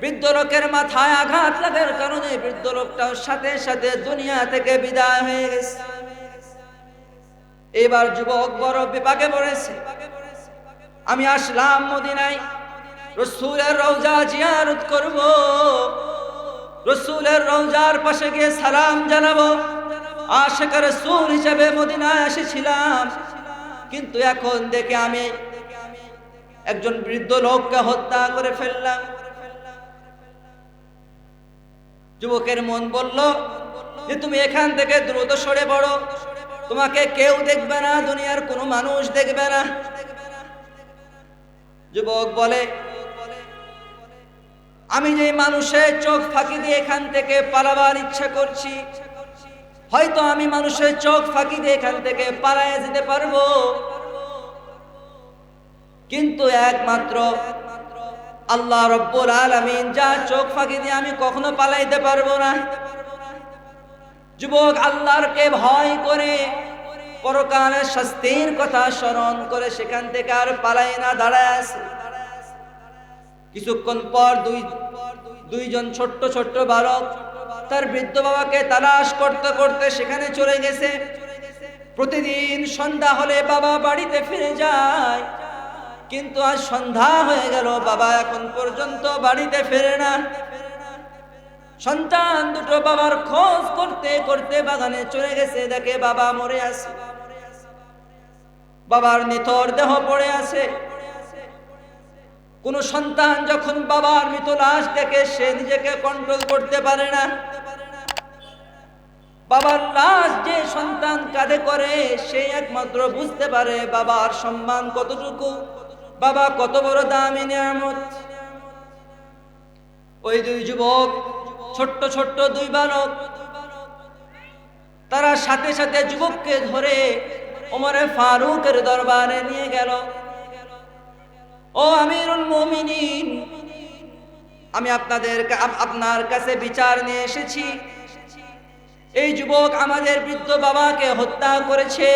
বৃদ্ধ লোকের মাথায় আঘাত লাগার কারণে বৃদ্ধ লোকটার সাথে সাথে দুনিয়া থেকে বিদায় হয়ে গেছে। এবার যুবক বড় বিপাকে পড়েছে। আমি আসলাম মদিনায়, রাসূলের রওজা জিয়ারত করব, রাসূলের রওজার পাশে গিয়ে সালাম জানাবো। আশিক রাসূল হিসেবে মদিনায় এসেছিলাম, কিন্তু এখন দেখে আমি একজন বৃদ্ধ লোককে হত্যা করে ফেললাম। যুবকের মন বলল যে তুমি এখান থেকে দ্রুত সরে পড়ো, তোমাকে কেউ দেখবে না, দুনিয়ার কোনো মানুষ দেখবে না। যুবক বলে, আমি যে মানুষের চোখ ফাঁকি দিয়ে এখান থেকে পালাবার ইচ্ছা করছি, হয়তো আমি মানুষের চোখ ফাঁকি দিয়ে এখান থেকে পালায়ে যেতে পারবো, কিন্তু একমাত্র আল্লাহ রব্বুল আলামিন যার চোখ ফাঁকি দিয়ে আমি কখনো পালাইতে পারবো না। যুবক আল্লাহরকে ভয় করে পরকালের শাস্তির কথা স্মরণ করে সেখান থেকে আর পালাই না, দাঁড়ায় আছে। কিছুক্ষণ পর দুইজন ছোট্ট ছোট্ট বালক তার বৃদ্ধ বাবাকে তালাশ করতে করতে সেখানে চলে গেছে। প্রতিদিন সন্ধ্যা হলে বাবা বাড়িতে ফিরে যায়, কিন্তু আজ সন্ধ্যা হয়ে গেল, বাবা এখন পর্যন্ত বাড়িতে ফেরে না। সন্তান দুটো বাবার খোঁজ করতে করতে বাগানে চলে গেছে, দেখে বাবা মরে আছে, বাবার নিথর দেহ পড়ে আছে। কোন সন্তান যখন বাবার মৃত লাশ দেখে সে নিজেকে কন্ট্রোল করতে পারে না। বাবার লাশ যে সন্তান কাঁধে করে সে একমাত্র বুঝতে পারে বাবার সম্মান কতটুকু, বাবা কত বড় দামি নিয়ামত। ওই দুই যুবক, ছোট্ট ছোট্ট দুই বালক, তারা সাথে সাথে যুবককে ধরে ওমরে ফারুকের দরবারে নিয়ে গেল। ও আমিরুল মুমিনিন, আমি আপনার কাছে বিচার নিয়ে এসেছি। এই যুবক আমাদের বৃদ্ধ বাবাকে হত্যা করেছে।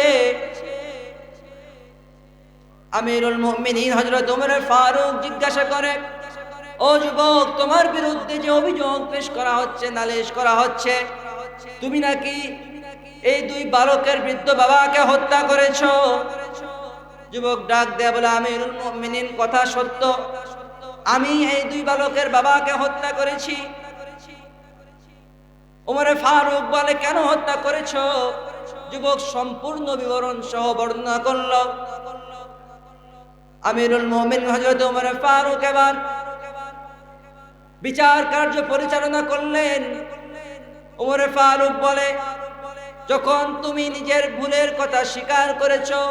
আমিরুল মুমিনিন হযরত ওমর ফারুক জিজ্ঞাসা করে, ও যুবক, তোমার বিরুদ্ধে যে অভিযোগ পেশ করা হচ্ছে, নালিশ করা হচ্ছে, তুমি নাকি এই দুই বালকের বৃদ্ধ বাবাকে হত্যা করেছো? যুবক ডাক দেয়া বলে, আমিরুল মুমিনিন, কথা সত্য, আমি এই দুই বালকের বাবাকে হত্যা করেছি। ওমর ফারুক বলে, কেন হত্যা করেছো? যুবক সম্পূর্ণ বিবরণ সহ বর্ণনা করল। আমিরুল মুমিনিন হযরত ওমর ফারুক এবার বিচার কার্য পরিচালনা করলেন। ওমর ফারুক বলে, যখন তুমি নিজের ভুলের কথা স্বীকার করেছো,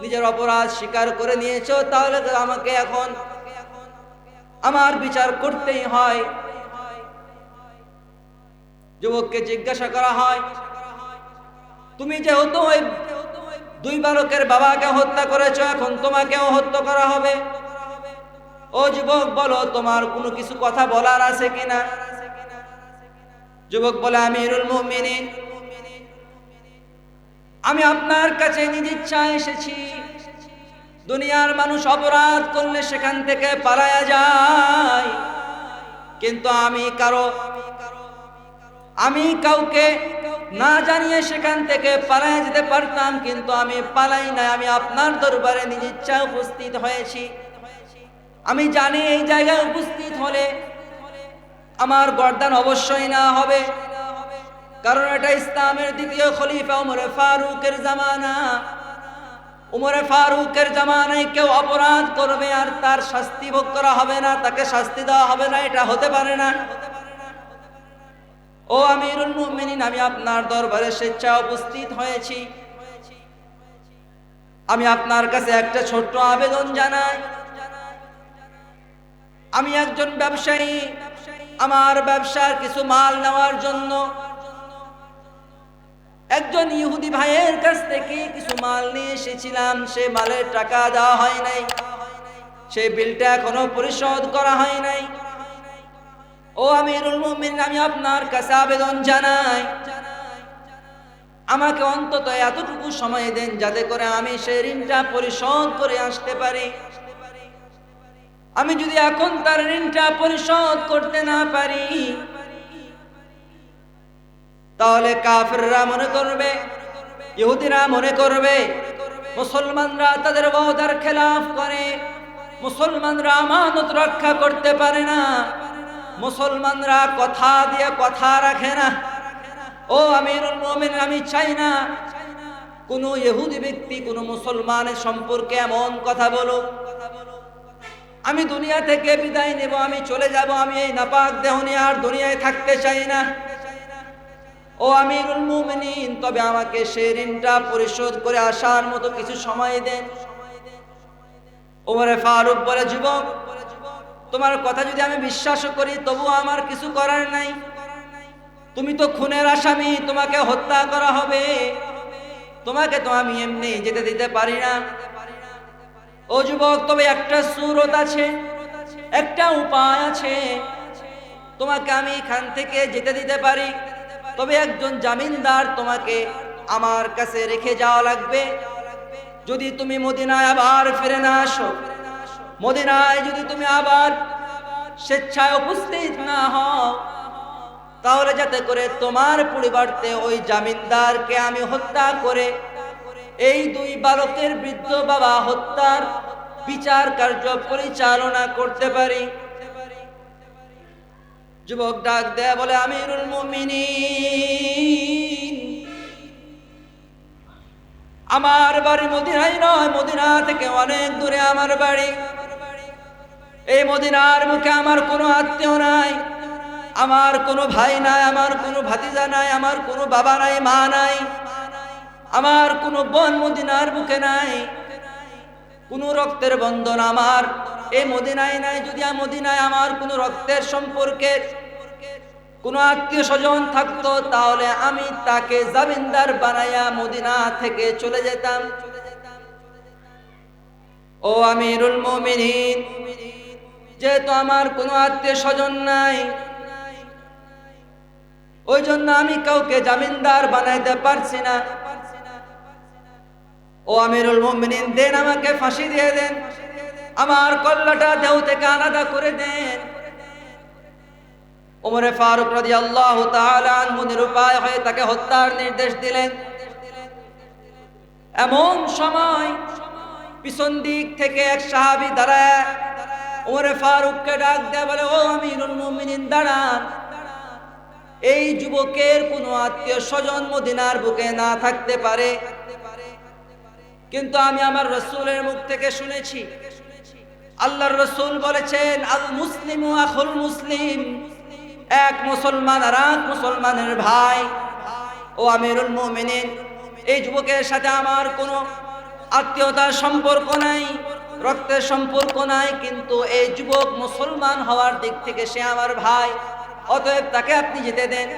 নিজের অপরাধ স্বীকার করে নিয়েছো, তাহলে তো আমাকে এখন আমার বিচার করতেই হয়। যুবককে জিজ্ঞাসা করা হয়, তুমি যেহেতু ওই দুই বালকের বাবাকে হত্যা করেছো, এখন তোমাকেও হত্যা করা হবে। ও যুবক, বলো তোমার কোনো কিছু কথা বলার আছে কিনা? যুবক বলে, আমিরুল মুমিনিন, আমি আপনার কাছে নিজ ইচ্ছায় এসেছি। দুনিয়ার মানুষ অপরাধ করলে সেখান থেকে পালায়া যায়, কিন্তু আমি কাউকে না জানিয়ে সেখান থেকে পালায়া যেতে পারতাম, কিন্তু আমি পালাই না। আমি আপনার দরবারে নিজ ইচ্ছায় উপস্থিত হয়েছি। আমি জানি এই জায়গায় উপস্থিত হলে আমার গর্দান অবশ্যই না হবে, কারণ এটা ইসলামের দ্বিতীয় খলিফা ওমরে ফারুকের জামানা। ওমরে ফারুকের জামানায় কেউ অপরাধ করবে আর তার শাস্তি ভোগ করা হবে না, তাকে শাস্তি দেওয়া হবে না, এটা হতে পারে না। ও আমিরুল মুমিনিন, আমি আপনার দরবারে স্বেচ্ছায় উপস্থিত হয়েছি। আমি আপনার কাছে একটা ছোট্ট আবেদন জানাই। আমি একজন ব্যবসায়ী, আমার ব্যবসার কিছু মাল নেওয়ার জন্য একজন ইহুদি ভাইয়ের কাছ থেকে কিছু মাল নিয়ে এসেছিলাম। সে মালের টাকা দেওয়া হয় নাই, সেই বিলটা এখনো পরিশোধ করা হয় নাই। ও আমিরুল মুমিনিন, আমি আপনার কাছে আবেদন জানাই, আমাকে অন্তত এতটুকু সময় দেন যাতে করে আমি সেই ঋণটা পরিশোধ করে আসতে পারি। আমি যদি এখন তার ঋণটা পরিশোধ করতে না পারি, তাহলে কাফেররা মনে করবে, ইহুদিরা মনে করবে মুসলমানরা তাদের ওয়াদার খেলাফ করে, মুসলমানরা আমানত রক্ষা করতে পারে না, মুসলমানরা কথা দিয়ে কথা রাখে না। ও আমিরুল মুমিনিন, আমি চাই না কোনো ইহুদি ব্যক্তি কোনো মুসলমানের সম্পর্কে এমন কথা বলুক। আমি দুনিয়া থেকে বিদায় নেব, আমি চলে যাব, আমি এই নাপাক দেহ নিয়ে আর দুনিয়ায় থাকতে চাই না। ও আমিরুল মুমিনিন, তবে আমাকে সেই ঋণটা পরিশোধ করে আসার মতো কিছু সময় দেন। ওমরে ফারুক বলে, যুবক, তোমার কথা যদি আমি বিশ্বাস করি তবু আমার কিছু করার নাই। তুমি তো খুনের আসামি, তোমাকে হত্যা করা হবে, তোমাকে তো আমি এমনি যেতে দিতে পারি না। ও যুবক, তবে একটা সুরত আছে, একটা উপায় আছে, তোমাকে আমি এখান থেকে যেতে দিতে পারি। তবে একজন জামিনদার তোমাকে আমার কাছে রেখে যাওয়া লাগবে। যদি তুমি মদিনায় আবার ফিরে না আসো, মদিনায় যদি তুমি আবার স্বেচ্ছায় উপস্থিত না হও, তাহলে যাতে করে তোমার পরিবর্তে ওই জামিনদারকে আমি হত্যা করে এই দুই বালকের বৃদ্ধ বাবা হত্যার বিচার কার্য পরিচালনা করতে পারি। যুবক ডাক দেয়া বলে, আমিরুল মুমিনিন, আমার বাড়ি মদিনায় নয়, মদিনা থেকে অনেক দূরে আমার বাড়ি। এই মদিনার মুখে আমার কোনো আত্মীয় নাই, আমার কোনো ভাই নাই, আমার কোনো ভাতিজা নাই, আমার কোনো বাবা নাই, মা নাই, আমার কোনো বোন মদিনার মুখে নাই, কোনো রক্তের বন্ধন আমার এই মদিনায় নাই। যদি মদিনায় আমার কোনো রক্তের সম্পর্কের কোনো আত্মীয় স্বজন থাকতো, তাহলে আমি তাকে জামিনদার বানাইয়া মদিনা থেকে চলে যেতাম। ও আমিরুল মুমিনিন, যেহেতু আমার কোনো আত্মীয় স্বজন নাই, ওই জন্য আমি কাউকে জামিনদার বানাইতে পারছি না। ও আমিরুল মুমিনিন, দেন, আমাকে ফাঁসি দিয়ে দেন, আমার কল্লাটা দেহ থেকে আলাদা করে দেন। ওমরে ফারুক রাদিয়াল্লাহু তাআলা আনহু নিরুপায় হয়ে তাকে হত্যার নির্দেশ দিলেন। এমন সময় পিছন দিক থেকে এক সাহাবী দাঁড়ায় ওমরে ফারুককে ডাক দেয়া বলে, ও আমিরুল মুমিনিন, দাঁড়ান। এই যুবকের কোনো আত্মীয় স্বজন মদিনার বুকে না থাকতে পারে, কিন্তু আমি আমার রাসূলের মুখ থেকে শুনেছি, আল্লাহর রাসূল বলেছেন, আল মুসলিমু আখুল মুসলিম, এক মুসলমান আর এক মুসলমানের ভাই। ও আমিরুল মুমিনিন, এই যুবকের সাথে আমার কোনো আত্মীয়তার সম্পর্ক নাই, রক্তের সম্পর্ক নাই, কিন্তু এই যুবক মুসলমান হওয়ার দিক থেকে সে আমার ভাই, অতএব তাকে আপনি যেতে দেন।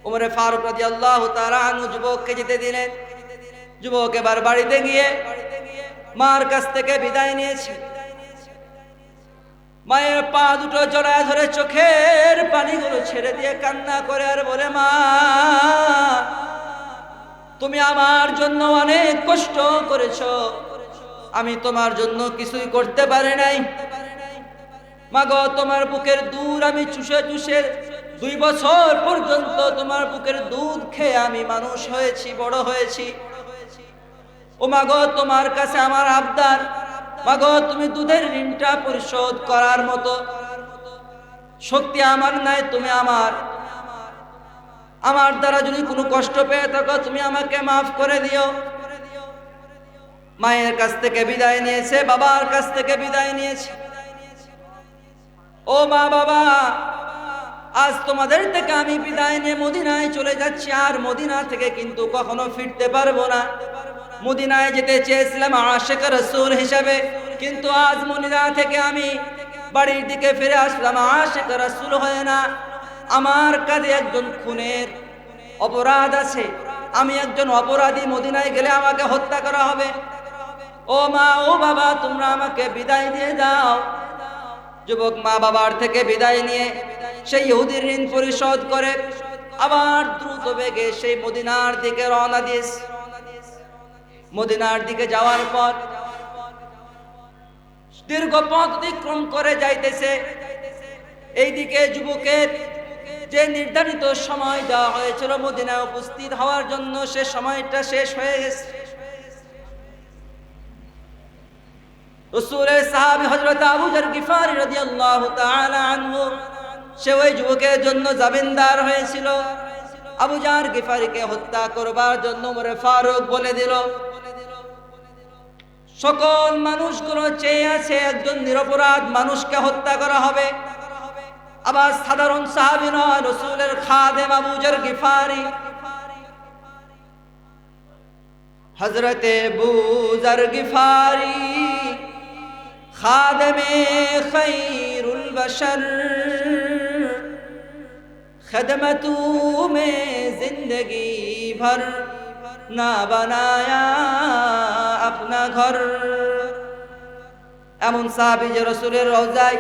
ওমরে ফারুক রাদিয়াল্লাহু তাআলা আনহু যুবককে যেতে দিলেন। যুবক এবার বাড়িতে গিয়ে মার কাছ থেকে বিদায় নিয়েছে। মায়ের পা দুটো জড়ায় ধরে চোখের পানিগুলো ছেড়ে দিয়ে কান্না করে আর বলে, মা, তুমি আমার জন্য অনেক কষ্ট করেছো, আমি তোমার জন্য কিছুই করতে পারি নাই। মা গো, তোমার বুকের দুধ আমি চুষে চুষে 2 বছর পর্যন্ত তোমার বুকের দুধ খেয়ে আমি মানুষ হয়েছি, বড় হয়েছি। ও মা গো, তোমার কাছে আমার আবদার, মা গো, তুমি দুধের ঋণটা পরিশোধ করার মতো শক্তি আমার নাই। তুমি আমার দ্বারা যদি কোনো কষ্ট পেয়ে থাকো, তুমি আমাকে মাফ করে দিও। মায়ের কাছ থেকে বিদায় নিয়েছে, বাবার কাছ থেকে বিদায় নিয়েছে। ও মা, বাবা, আজ তোমাদের থেকে আমি বিদায় নিয়ে মদিনায় চলে যাচ্ছি, আর মদিনা থেকে কিন্তু কখনো ফিরতে পারবো না। মদিনায় যেতে চেয়েছিলাম আশিক রাসূল হিসাবে, কিন্তু আজ মদিনা থেকে আমি বাড়ির দিকে ফিরে আসলাম আশিক রাসূল হয়ে না। আমার কাঁধে একজন খুনের অপরাধ আছে, আমি একজন অপরাধী, মদিনায় গেলে আমাকে হত্যা করা হবে। ও মা, ও বাবা, তোমরা আমাকে বিদায় দিয়ে দাও। যুবক মা বাবার থেকে বিদায় নিয়ে সেই ইহুদির ঋণ পরিশোধ করে আবার দ্রুত বেগে সেই মদিনার দিকে রওনা দিয়েছে। মদিনার দিকে যাওয়ার পর দীর্ঘ পথ অতিক্রম করে যাইতেছে। এইদিকে যুবকের যে নির্ধারিত সময় দেওয়া হয়েছিল মদিনায় উপস্থিত হওয়ার জন্য, সে সময়টা শেষ হয়ে গেছে। রাসূলের সাহাবী হযরত আবু যর গিফারী রাদিয়াল্লাহু তাআলা আনহু, সে ওই যুবকের জন্য জামিনদার হয়েছিল। আবু যর গিফারীকে হত্যা করবার জন্য ওমর ফারুক বলে দিল। সকল মানুষগুলো চেয়ে আছে একজন নিরপরাধ মানুষকে হত্যা করা হবে। আবার সাধারণ সাহাবী নয়, রাসূলের খাদেম আবু যর গিফারী, হযরতে আবু যর গিফারী খাদেমে খৈরুল বশর, खदमतू में जिंदगी भर ना बनाया अपना घर। এমন সাহাবী যে রাসূলের রওজায়,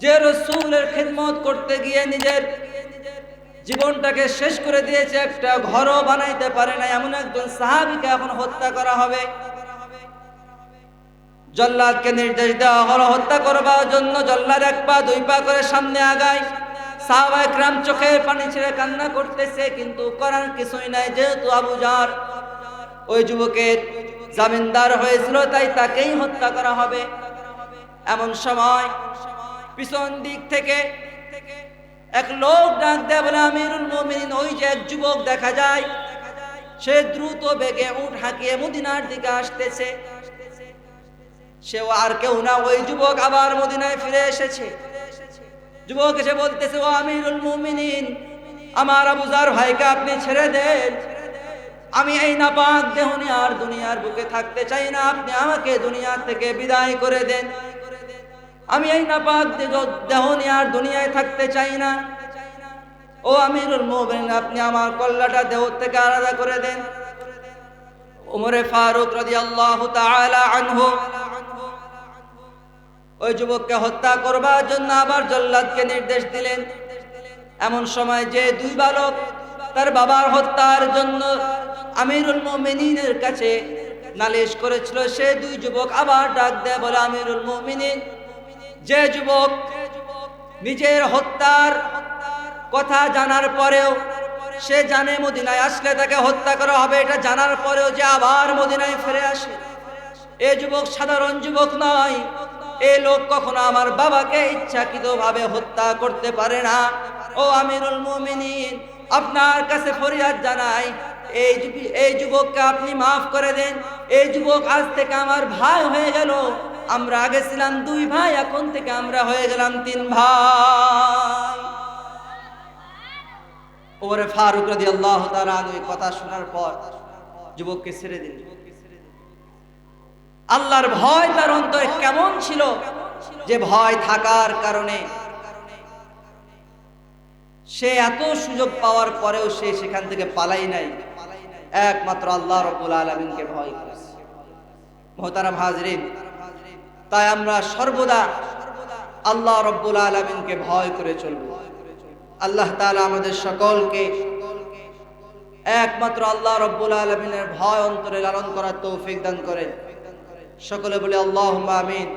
যে রাসূলের খিদমত করতে গিয়ে নিজের জীবনটাকে শেষ করে দিয়েছে, একটা ঘরও বানাইতে পারে না, এমন একজন সাহাবীকে এখন হত্যা করা হবে। জল্লাদকে নির্দেশ দেওয়া হলো হত্যা করবার জন্য। জল্লাদ এক পা দুই পা করে সামনে আগায়। সাহাবায়ে কেরাম চোখে পানি ছেড়ে কান্না করতেছে, কিন্তু করার কিছুই নাই, যেহেতু আবু জার ওই যুবকের জামিনদার হয়েছিল, তাই তাকেই হত্যা করা হবে। এমন সময় পিছন দিক থেকে এক লোক ডাক দেয়, বলে আমিরুল মুমিনিন, ওই যে এক যুবক দেখা যায়, সে দ্রুত বেগে উট হাঁকিয়ে মদিনার দিকে আসতেছে। সেও আর কেউ না, ওই যুবক আবার মদিনায় ফিরে এসেছে। যুবক এসে বলতেছে, ও আমিরুল মুমিনিন, আমার আবু জার ভাইকে আপনি ছেড়ে দেন, আমি এই নাপাক দেহ নিয়ে আর দুনিয়ার বুকে থাকতে চাই না, আপনি আমাকে দুনিয়া থেকে বিদায় করে দেন, আমি এই নাপাক দেহ নিয়ে আর দুনিয়ায় থাকতে চাই না। ও আমিরুল মুমিনিন, আপনি আমার কল্লাটা দেহ থেকে আলাদা করে দেন। ওমরে ফারুক রাদিয়াল্লাহু তাআলা আনহু ওই যুবককে হত্যা করবার জন্য আবার জল্লাদকে নির্দেশ দিলেন। এমন সময় যে দুই বালক তার বাবার হত্যার জন্য আমিরুল মুমিনিনের কাছে নালিশ করেছিল, সে দুই যুবক আবার ডাক দেয়, বলে আমিরুল মুমিনিন, যে যুবক নিজের হত্যার কথা জানার পরেও, সে জানে মদিনায় আসলে তাকে হত্যা করা হবে, এটা জানার পরেও যে আবার মদিনায় ফিরে আসে, এ যুবক সাধারণ যুবক নয়। এই লোক কখনো আমার বাবাকে ইচ্ছাকৃতভাবে হত্যা করতে পারে না। ও আমিরুল মুমিনিন, আপনার কাছে ফরিয়াদ জানাই, এই যুবককে আপনি মাফ করে দেন। এই যুবক আজ থেকে আমার ভাই হয়ে গেল। আমরা আগে ছিলাম দুই ভাই, এখন থেকে আমরা হয়ে গেলাম তিন ভাই। ওমর ফারুক রাদিয়াল্লাহু তাআলা এই কথা শোনার পর যুবককে ছেড়ে দিলেন। আল্লাহর ভয় তার অন্তরে কেমন ছিল, যে ভয় থাকার কারণে সে এত সুযোগ পাওয়ার পরেও সে সেখান থেকে পালাই নাই, একমাত্র আল্লাহ রাব্বুল আলামিনকে ভয় করেছে। মুহতারাম হাজরিন, তাই আমরা সর্বদা আল্লাহ রাব্বুল আলামিনকে ভয় করে চলব। আল্লাহ তাআলা আমাদের সকলকে একমাত্র আল্লাহ রাব্বুল আলামিনের ভয় অন্তরে লালন করার তৌফিক দান করেন। সকলে বলে আল্লাহুম্মা আমিন।